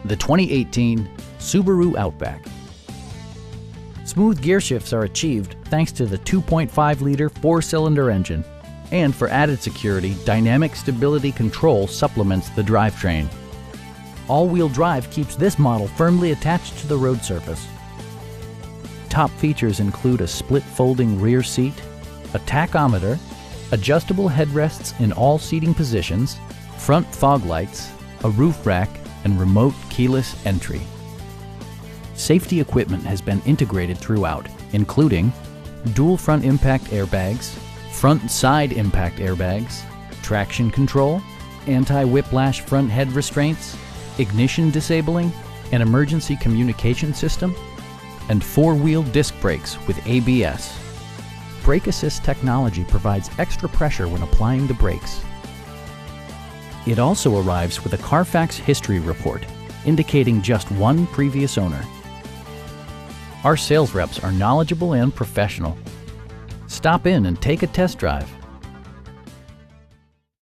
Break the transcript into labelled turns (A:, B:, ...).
A: the 2018 Subaru Outback. Smooth gear shifts are achieved thanks to the 2.5-liter four-cylinder engine. And for added security, dynamic stability control supplements the drivetrain. All-wheel drive keeps this model firmly attached to the road surface. Top features include a split folding rear seat, a tachometer, adjustable headrests in all seating positions, front fog lights, a roof rack, and remote keyless entry. Safety equipment has been integrated throughout, including dual front impact airbags, front and side impact airbags, traction control, anti-whiplash front head restraints, ignition disabling, an emergency communication system, and four-wheel disc brakes with ABS. Brake Assist technology provides extra pressure when applying the brakes. It also arrives with a Carfax history report, indicating just one previous owner. Our sales reps are knowledgeable and professional. Stop in and take a test drive.